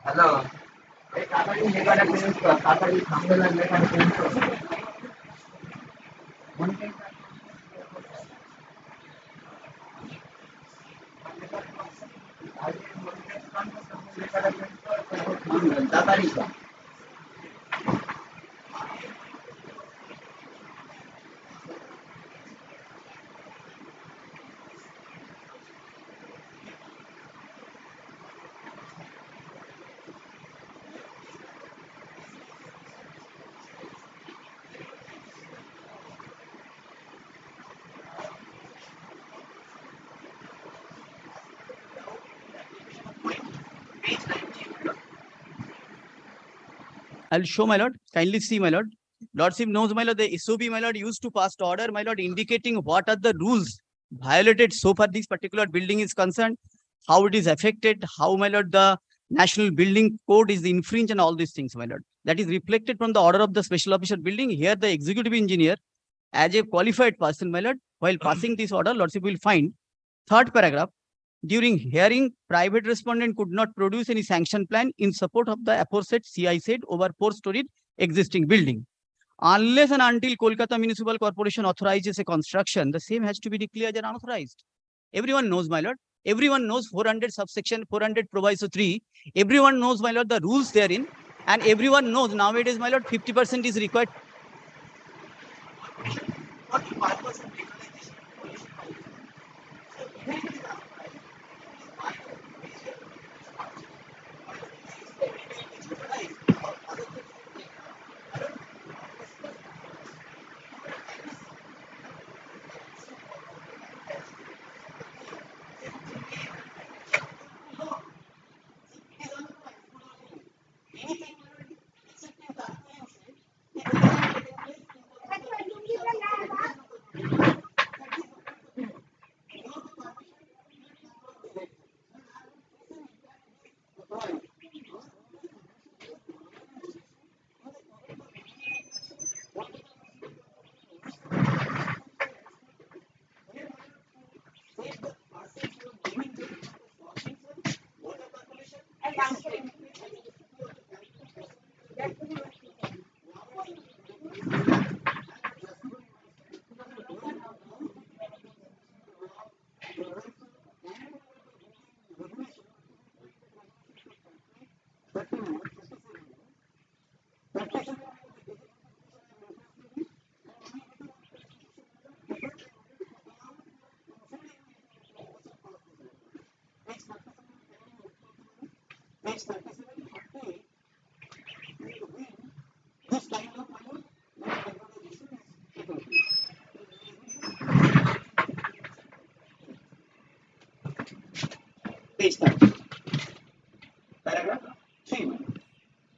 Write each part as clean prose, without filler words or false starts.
Hello, এই তাড়াতাড়ি লেখাটা চেঞ্জ কর, তাড়াতাড়ি থাম্বনেল লেখাটা চেঞ্জ কর। তাড়াতাড়ি কর। I'll show, my lord. Kindly see, my lord. Lordship knows, my lord, the SOB, my lord, used to pass order, my lord, indicating what are the rules violated so far this particular building is concerned, how it is affected, how, my lord, the national building code is infringed and all these things, my lord. That is reflected from the order of the special officer building. Here, the executive engineer, as a qualified person, my lord, while passing this order, Lordship will find third paragraph. During hearing, private respondent could not produce any sanction plan in support of the aforesaid CI said over 4-storied existing building. Unless and until Kolkata Municipal Corporation authorizes a construction, the same has to be declared as unauthorized. Everyone knows, my lord. Everyone knows 400 subsection 400 proviso 3. Everyone knows, my lord, the rules therein. And everyone knows nowadays, my lord, 50% is required.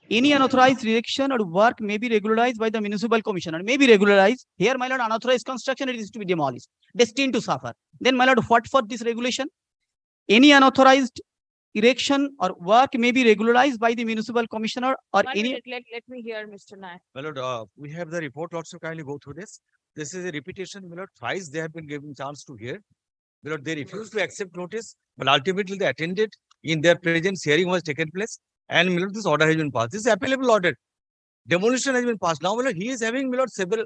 Any unauthorized erection or work may be regularized by the municipal commissioner. May be regularized. Here, my lord, unauthorized construction, it is to be demolished, destined to suffer. Then, my lord, what for this regulation? Any unauthorized erection or work may be regularized by the municipal commissioner or One any. minute, let me hear Mr. Nayak. My lord, we have the report. Lords, so kindly go through this. This is a repetition. My lord, thrice they have been given chance to hear. My lord, they refused to accept notice, but ultimately they attended. In their presence, hearing was taken place, and my lord, this order has been passed. This is appellable order. Demolition has been passed. Now, my lord, he is having, my lord, several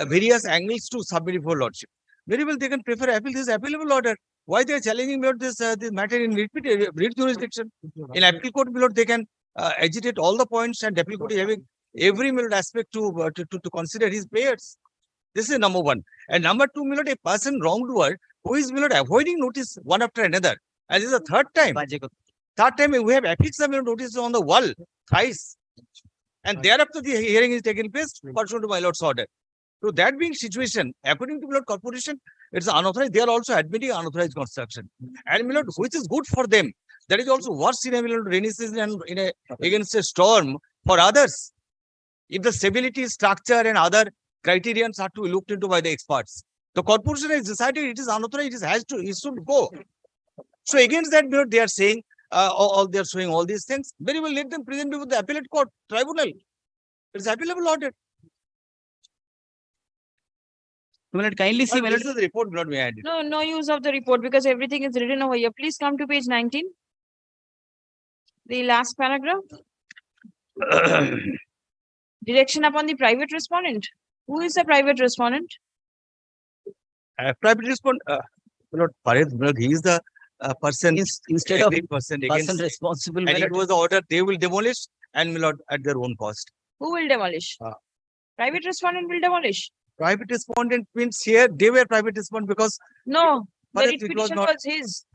various angles to submit before lordship. Very well, they can prefer appeal. This is appellable order. Why they are challenging, my lord, this matter in writ jurisdiction? In appeal court, my lord, they can agitate all the points, and appeal court is having every, my lord, aspect to consider his prayers. This is number one. And number two, my lord, a person wrongdoer who is, my lord, avoiding notice one after another. And this is the third time. Third time we have affixed some notice on the wall thrice. And thereafter the hearing is taken place pursuant to my lord's order. So that being situation, according to my lord corporation, it's unauthorized. They are also admitting unauthorized construction. And my lord, which is good for them. That is also worse in a, my lord, rainy season and against a storm for others. If the stability, structure and other criterions are to be looked into by the experts. The corporation has decided it is unauthorized, it should go. So against that, my lord, they are saying, all they are showing all these things. Very well, let them present before the appellate court tribunal. It's appellable order. Kindly see, This is the report, not me. No use of the report because everything is written over here. Please come to page 19. The last paragraph. Direction upon the private respondent. Who is the private respondent? Private respond, my lord, Paresh, my lord, he is the person, Instead of agreed person person against, responsible, my and it lord, was the order they will demolish and my lord at their own cost. Who will demolish? Private respondent will demolish. Private respondent means here they were private respondent because No, the Paresh, writ it was petition not was his.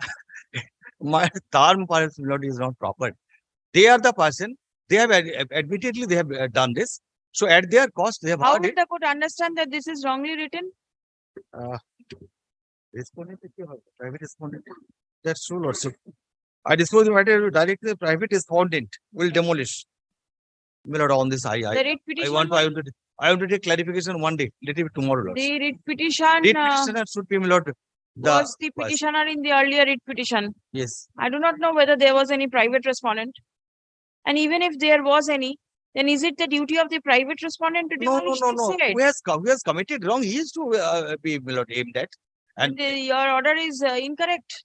my term, Paresh, my lord, is not proper. They are the person. They have admittedly they have done this. So at their cost they have How heard will it. the court understand that this is wrongly written? Respondent, private respondent. That's true, lordship. I disclose the matter directly. The private respondent will demolish. My lord, on this, The writ I petition. I want to take clarification one day. Let it be tomorrow, lord. The writ petition Writ petitioner should be, my lord. was the petitioner in the earlier writ petition. Yes. I do not know whether there was any private respondent. And even if there was any, then is it the duty of the private respondent to No, demolish no, the no, no. said? Who has committed wrong? He is to be, my lord, aimed at. And Your order is incorrect.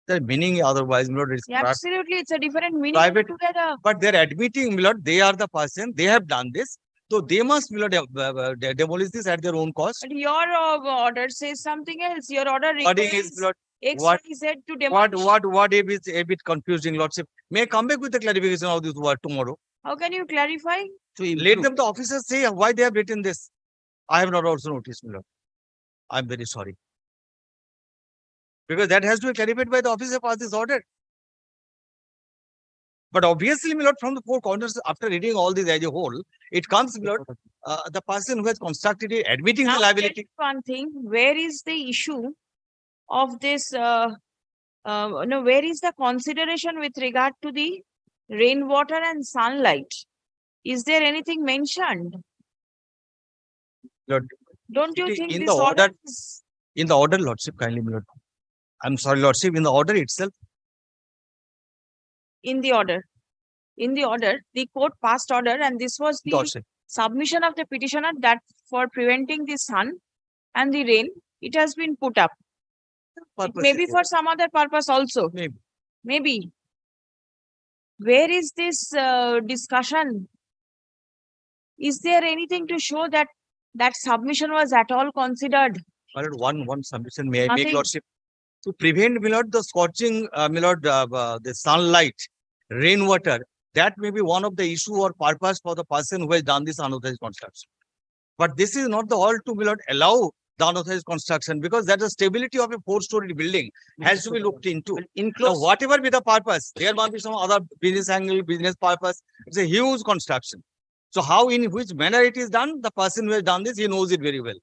the meaning otherwise, my lord, is Absolutely, it's a different meaning private together. But they're admitting, my lord, they are the person, they have done this. So they must, my lord, demolish this at their own cost. But your order says something else. Your order Wording requires is, my lord, X, what- Y, Z to demolish. what if it's a bit confusing, lordship? May I come back with the clarification of this word tomorrow? How can you clarify? Let them, the officers, say why they have written this. I have not also noticed, my lord. I'm very sorry. Because that has to be clarified by the officer pass this order. But obviously, my lord, from the four corners, after reading all this as a whole, it comes, my lord, the person who has constructed it, admitting Now, the liability. one thing, where is the issue of this? No, where is the consideration with regard to the rainwater and sunlight? Is there anything mentioned? Lord, Don't you it is think in this the order, order is in the order, lordship, kindly, my lord. I'm sorry, lordship, in the order itself, in the order? In the order, the court passed order, and this was the lordship. submission of the petitioner that for preventing the sun and the rain, it has been put up. It Purpose may is be there. for some other purpose also. Maybe. Maybe. Where is this discussion? Is there anything to show that that submission was at all considered? My lord, one submission may I make, Nothing. lordship? To prevent, my lord, the scorching, my lord, the sunlight, rainwater, that may be one of the issue or purpose for the person who has done this unauthorized construction. But this is not the all to, my lord, allow the unauthorized construction, because that the stability of a four-story building has to be looked into. Now, whatever be the purpose, there must be some other business angle, business purpose. It's a huge construction. So how, in which manner it is done, the person who has done this, he knows it very well.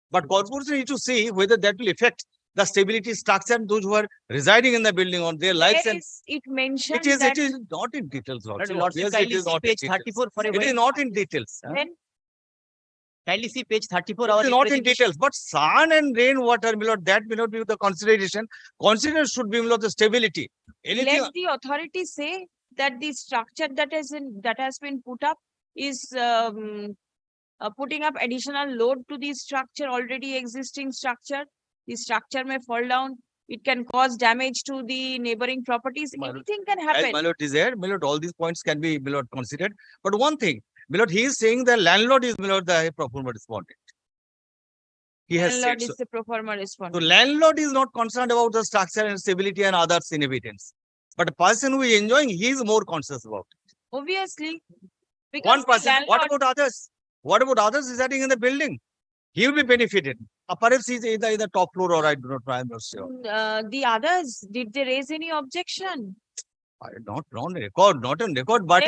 But corporation need to see whether that will affect the stability structure and those who are residing in the building on their lives. Where And is it mentioned it that is not in details, lordship. Lordship, Obviously, kindly it is see not in page details. 34 for a It very, is not in details. then kindly see page 34. It Our is not in representation. details, but sun and rainwater, my lord, that may not be the consideration. Consideration should be, my lord, the stability. Anything, let the authority say that the structure that has been put up is putting up additional load to the structure, already existing structure. The structure may fall down. It can cause damage to the neighboring properties. My lord, Anything can as happen. my lord desired, my lord, all these points can be, my lord, considered. But one thing, my lord, he is saying the landlord is, my lord, the pro forma respondent. He has Landlord said is so. the pro forma So respondent. landlord is not concerned about the structure and stability and others inhabitants. But the person who is enjoying, he is more conscious about it. Obviously, because One the person, what landlord- about others? What about others residing in the building? He will be benefited. Perhaps he's either in the top floor or I do not know, I'm not sure. the others, did they raise any objection? Not on record, not on record, but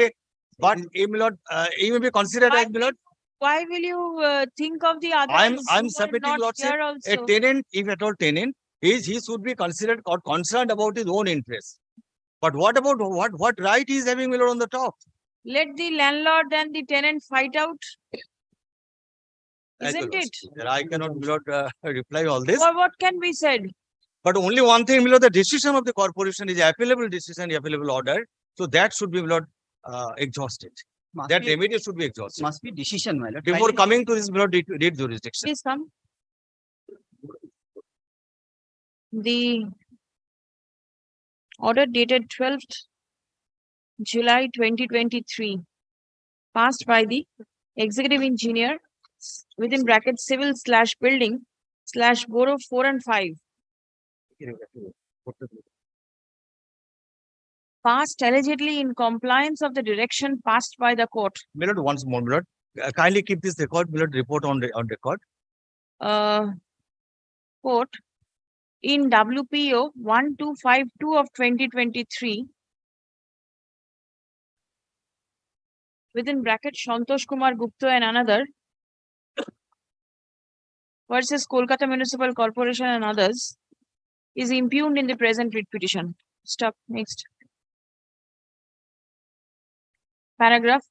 he may not, he may be considered as, my lord, Why will you think of the others? I'm who are submitting, not lordship, here a also? tenant, if at all tenant, he should be considered or concerned about his own interest. But what about what right he is having, my lord, on the top? Let the landlord and the tenant fight out. As Isn't well, it? lordship. I cannot, my lord, reply all this. Or what can be said? But only one thing, my lord, the decision of the corporation is appellable decision, appellable order. So that should be, my lord, exhausted. That remedy should be exhausted. Must be decision, my lord. Before Kindly- coming to this, my lord, read jurisdiction. Please come. The Order dated 12th July 2023, passed by the executive engineer within brackets civil / building / borough 4 and 5. Passed allegedly in compliance of the direction passed by the court. My lord, once more, my lord. Kindly keep this record, my lord, report on record. Court in WPO 1252 of 2023, within bracket Santosh Kumar Gupta and another, versus Kolkata Municipal Corporation and others, is impugned in the present writ petition. Stop. Next. Paragraph.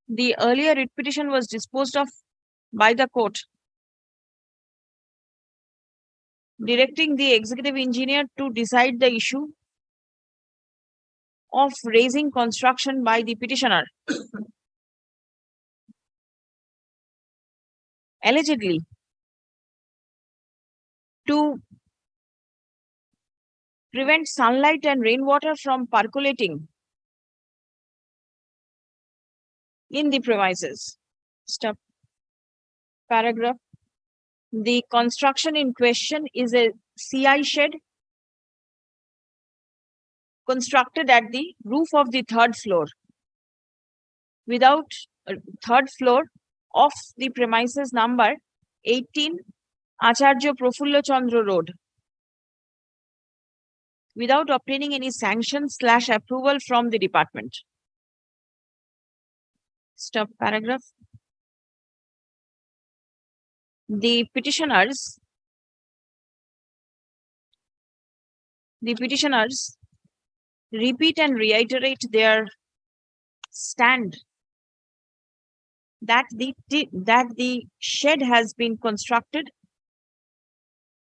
The earlier writ petition was disposed of by the court, directing the executive engineer to decide the issue of raising construction by the petitioner. Allegedly, to prevent sunlight and rainwater from percolating in the premises. Stop. Paragraph. The construction in question is a CI shed constructed at the roof of the third floor of the premises number 18 Acharya Prafullo Chandra Road, without obtaining any sanction / approval from the department. Stop. Paragraph. The petitioners repeat and reiterate their stand that the shed has been constructed.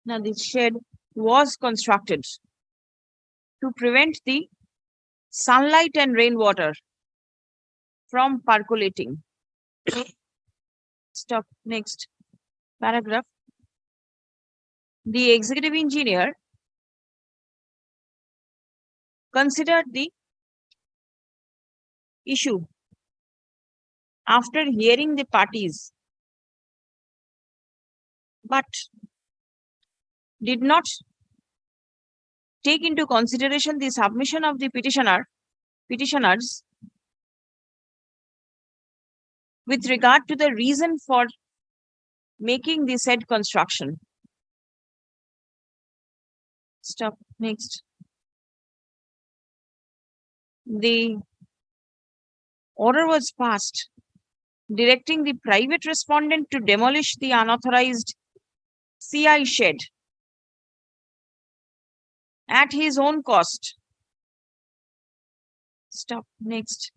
Now, the shed was constructed to prevent the sunlight and rainwater from percolating. Stop. Next. Paragraph. The executive engineer considered the issue after hearing the parties, but did not take into consideration the submission of the petitioners with regard to the reason for making the said construction. Stop. Next. The order was passed directing the private respondent to demolish the unauthorized CI shed at his own cost. Stop. Next.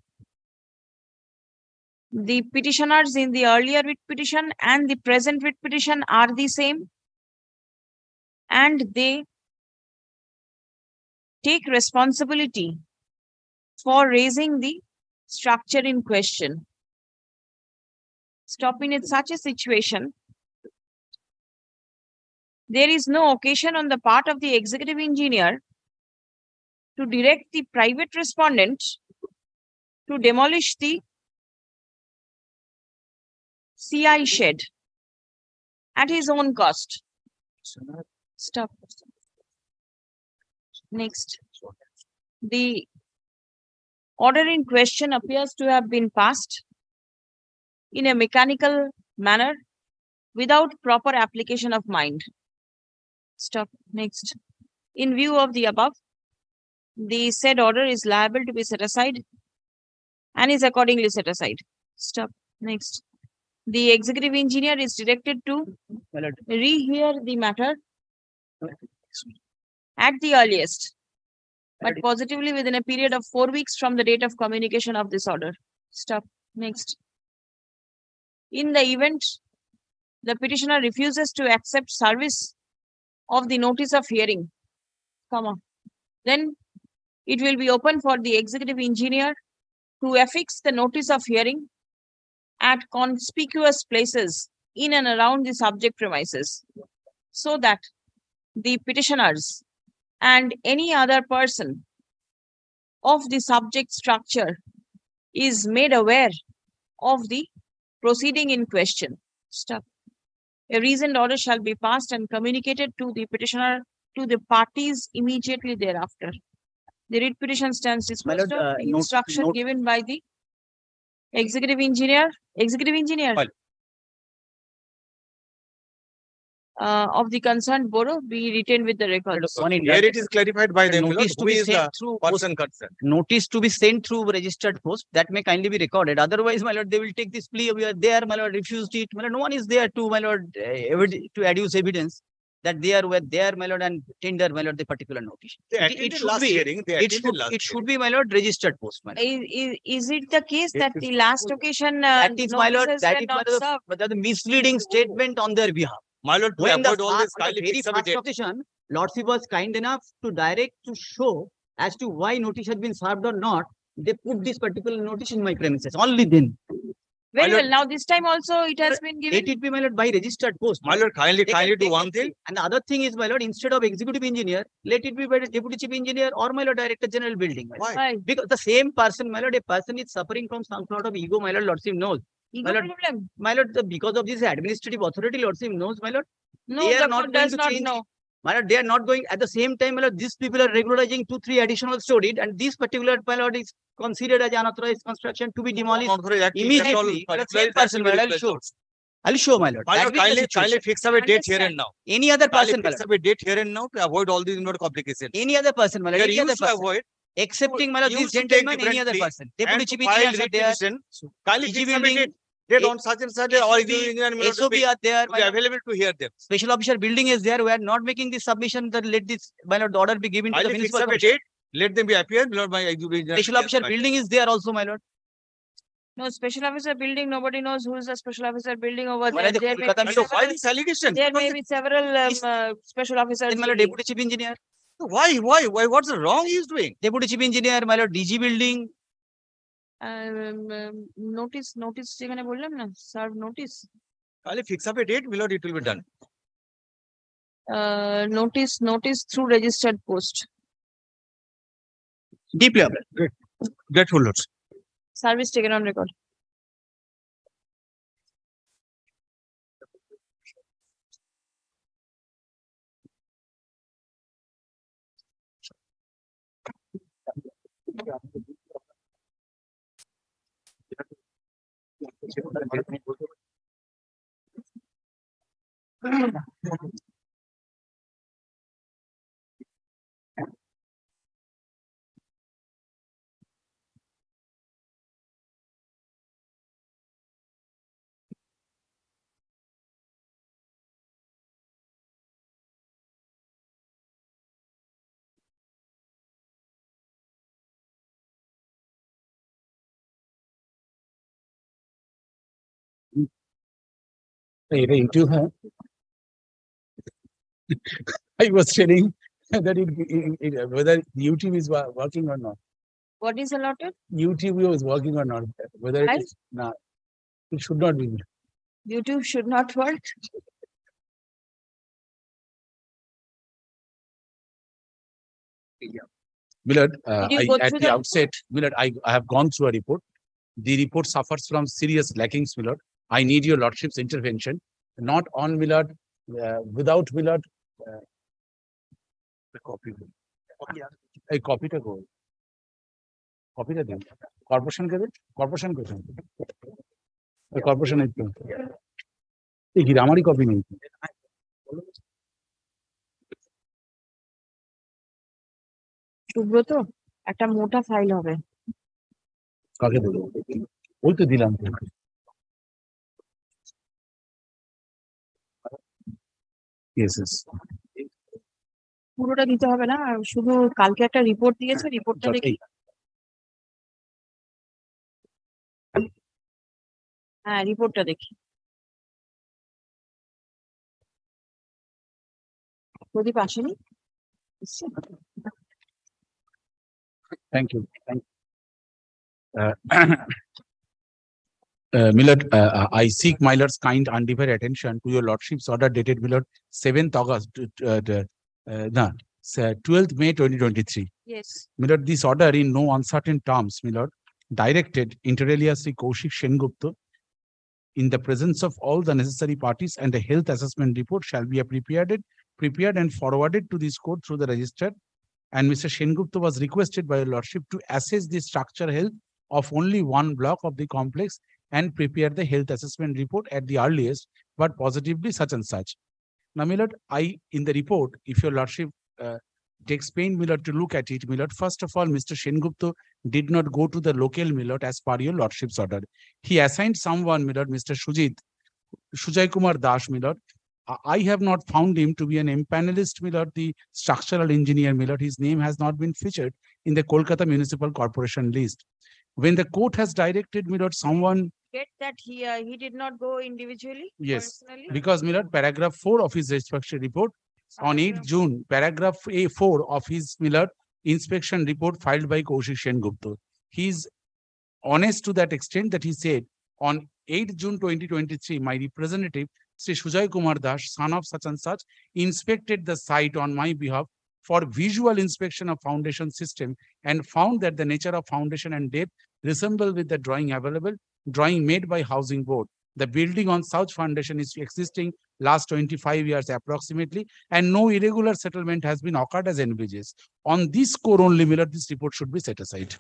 The petitioners in the earlier writ petition and the present writ petition are the same, and they take responsibility for raising the structure in question. Stop. In such a situation, there is no occasion on the part of the executive engineer to direct the private respondent to demolish the CI shed at his own cost. Stop. Next. The order in question appears to have been passed in a mechanical manner without proper application of mind. Stop. Next. In view of the above, the said order is liable to be set aside and is accordingly set aside. Stop. Next. The executive engineer is directed to rehear the matter at the earliest, but positively within a period of 4 weeks from the date of communication of this order. Stop. Next. In the event the petitioner refuses to accept service of the notice of hearing, then it will be open for the executive engineer to affix the notice of hearing at conspicuous places in and around the subject premises, so that the petitioners and any other person of the subject structure is made aware of the proceeding in question. Stop. A reasoned order shall be passed and communicated to the petitioner to the parties immediately thereafter. The writ petition stands disposed Lord, of. The instruction given by the executive engineer Fine. Of the concerned borough be retained with the records. Here it is clarified by them, my lord, notice to who be is the sent through post, person concerned. notice to be sent through registered post that may kindly be recorded. Otherwise, my lord, they will take this plea. We are there, my lord, refused it. My lord, no one is there to, my lord, to adduce evidence that they are there, my lord, and tender, my lord, the particular notice. They It attended should last be, hearing. They attended last it should hearing. be, my lord, registered post, my lord. Is it the case that the last occasion That is, my lord, notices that were is, my not lord, served? but the misleading statement on their behalf. My lord, to When avoid all this, on the kindly very fix a first date. occasion, Lordship was kind enough to direct to show as to why notice had been served or not. They put this particular notice in my premises. Only then. Very My well. Now this time also it has been given. Let it be, my lord, by registered post. My lord, kindly They can do take one it. thing. And the other thing is, my lord, instead of executive engineer, let it be by the deputy chief engineer or my lord, director general building. My lord. Why? Why? Because the same person, my lord, a person is suffering from some sort of ego, my lord, Lordship knows. Ego lord, problem. My lord, because of this administrative authority, Lordship knows, my lord. No, They are the not court going does to not change. know. My lord, they are not going at the same time, my lord, these people are regularizing 2-3 additional stories, and this particular, my lord, is considered as unauthorized construction to be demolished immediately. The same person, my lord, I'll show. I'll show, my lord. My That lord, will be the kindly situation. fix a date here and now. Any other Kindly person, my fix lord. a date here and now to avoid all these complications. Any other person, my lord. They are Any other used to person. avoid. Excepting, my lord, Used this to take gentleman, any different other plea person. Deputy and chief to file engineers are writ there. petition. Kindly DG fix a building, date on such and such or executive engineer will not SOB be are there, my lord. available to hear them. Special officer building is there. We are not making this submission that let this, my lord, order be given to the Kindly fix municipal a commission. date. Let them be appear. Lord, my executive engineer. Special officer building is there also, my lord. No, special officer building, nobody knows who is the special officer building over Well, there. the Kolkata There may be So why several, this allegation? there may be several special officers. Then, my lord, building. deputy chief engineer. Why? What's the wrong he is doing? Deputy chief engineer, my lord, DG building. Notice যেখানে বললাম না, serve notice. Kindly fix up a date, my lord, it will be done. Notice through registered post. Deeply applied. Grateful, lords. Service taken on record. YouTube I was telling that whether YouTube is working or not. What is allotted? YouTube is working or not. Whether Right. it is not, it should not be. YouTube should not work. Millard, Did you go at through the the outset, Millard, I have gone through a report. The report suffers from serious lackings, Millard. I need your lordship's intervention, not on Millard, without Millard. The copy. A copy to go. Copy to them. Corporation ke corporation ko. The corporation is to. एक हिरामणी copy नहीं थी সুব্রত একটা মোটা file হবে কাকে দেবো ওই তো দিলাম yes yes পুরোটা দিতে হবে না শুধু কালকে একটা রিপোর্ট দিয়েছে রিপোর্টটা দেখি হ্যাঁ রিপোর্টটা দেখি প্রদীপ আসেনি thank you Millard, I seek my lord's kind undivided attention to your lordship's order dated Millard 7th August 12th May 2023 Yes. My lord, this order in no uncertain terms, my lord, directed inter alia Sri Kaushik Sengupta in the presence of all the necessary parties, and a health assessment report shall be prepared and forwarded to this court through the registrar. And Mr. Sengupta was requested by your lordship to assess the structure health of only one block of the complex and prepare the health assessment report at the earliest, but positively such and such. Now, my lord, in the report, if your lordship takes pain, my lord, to look at it, my lord, first of all, Mr. Sengupta did not go to the local, my lord, as per your lordship's order. He assigned someone, my lord, Mr. Sujay Kumar Das, my lord. I have not found him to be an empanelist, my lord, the structural engineer, my lord. His name has not been featured in the Kolkata Municipal Corporation list. When the court has directed, my lord, someone. Get that he did not go individually? Yes, Personally? because, my lord, paragraph 4 of his inspection report on 8th June, paragraph A4 of his, my lord, inspection report filed by Kaushik Sengupta. He is honest to that extent that he said, on 8th June 2023, my representative, Sri Sujay Kumar Das, son of such and such, inspected the site on my behalf for visual inspection of foundation system and found that the nature of foundation and depth resemble with the drawing made by Housing Board. The building on South Foundation is existing last 25 years approximately, and no irregular settlement has been occurred as envisages. On this score only, Miller, this report should be set aside.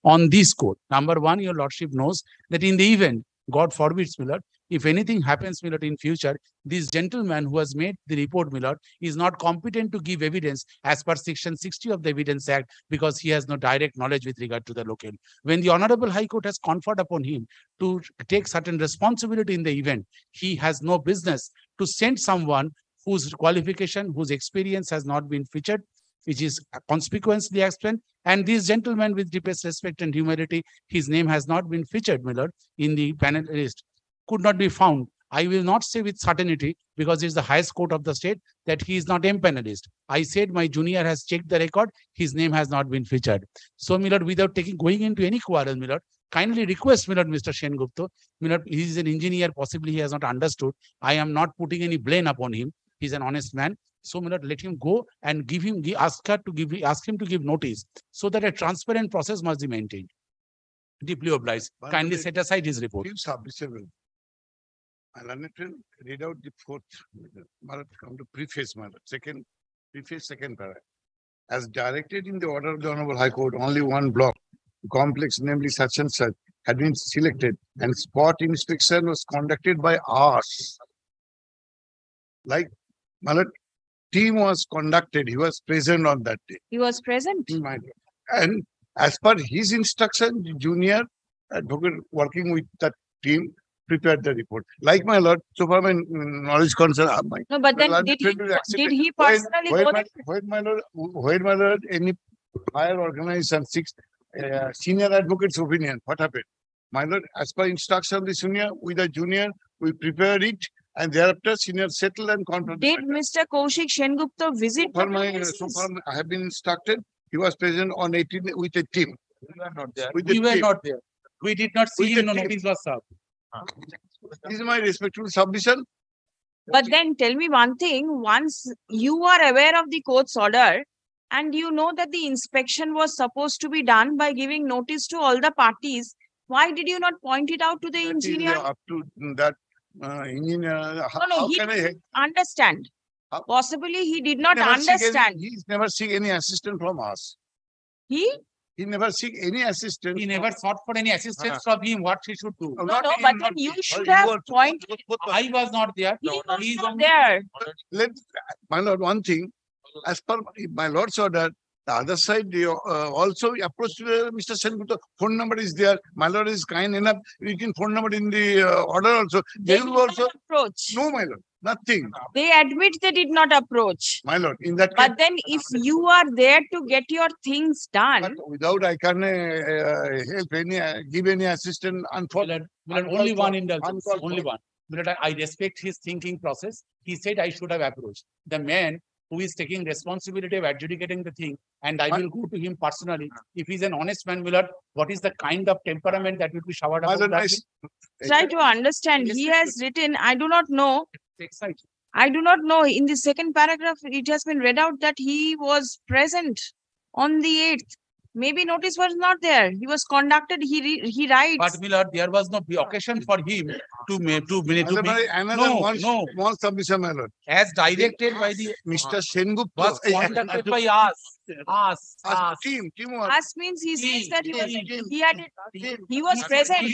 On this score, number one, your lordship knows that in the event, God forbids, Miller, if anything happens, Miller, in future, this gentleman who has made the report, Miller, is not competent to give evidence as per section 60 of the Evidence Act because he has no direct knowledge with regard to the local. When the Honorable High Court has conferred upon him to take certain responsibility in the event, he has no business to send someone whose qualification, whose experience has not been featured, which is conspicuously explained. And this gentleman, with deepest respect and humility, his name has not been featured, my lord, in the panel list, could not be found. I will not say with certainty, because it's the highest court of the state, that he is not empanelist. I said my junior has checked the record, his name has not been featured. So, my lord, without going into any quarrel, my lord, kindly request, my lord, Mr. Sengupta, my lord, he is an engineer, possibly he has not understood. I am not putting any blame upon him. He's an honest man. So, my lord, let him go and ask him to give notice, so that a transparent process must be maintained. Deeply obliged. Kindly set aside his report. I'll read out the fourth. Come to preface, second paragraph. As directed in the order of the Honorable High Court, only one block, complex, namely such and such, had been selected, and spot inspection was conducted by us. Like, team was conducted. He was present on that day. He was present? And as per his instruction, the junior advocate working with that team prepared the report. Like, my lord, so far my knowledge concern. No, but then did he personally go there? When, my lord, any higher organization seeks senior advocate's opinion, what happened? My lord, as per instruction of the senior, with the junior, we prepared it, and thereafter senior settled and confirmed. Did Mr. Kaushik Sengupta visit? So far I have been instructed, he was present on 18 with a team. We were not there. We were not there. We did not see him. No notice was served. This is my respectful submission. But then tell me one thing, once you are aware of the court's order and you know that the inspection was supposed to be done by giving notice to all the parties, why did you not point it out to the engineer? Up to that engineer. No, he didn't understand. Possibly he did not understand. He's never seek any assistance from us. He never seek any assistance. He never sought for any assistance from him, what he should do. No, but then you should have pointed. I was not there. He was not there. My lord, one thing, as per my lord's order, the other side, they also approached Mr. Sengupta. Phone number is there. My lord is kind enough. Written phone number in the order also. They did not approach. No, my lord. Nothing. They admit they did not approach. My lord, in that But then if you are there to get your things done. Without I can help any, give any assistance. Only one indulgence. Only one. I respect his thinking process. He said I should have approached. The man who is taking responsibility of adjudicating the thing, and I will go to him personally. If he's an honest man, Willard, what is the kind of temperament that will be showered upon that? Try to understand. He has written, I do not know. I do not know. In the second paragraph, it has been read out that he was present on the 8th. Maybe notice was not there. He was conducted, he writes. But my lord, there was no occasion for him to make, Another no, one no. small submission, my lord. As directed by the, Mr. Sengupta. was conducted by us. Teamwork. Us means he says that he was, Team. he had, he was present.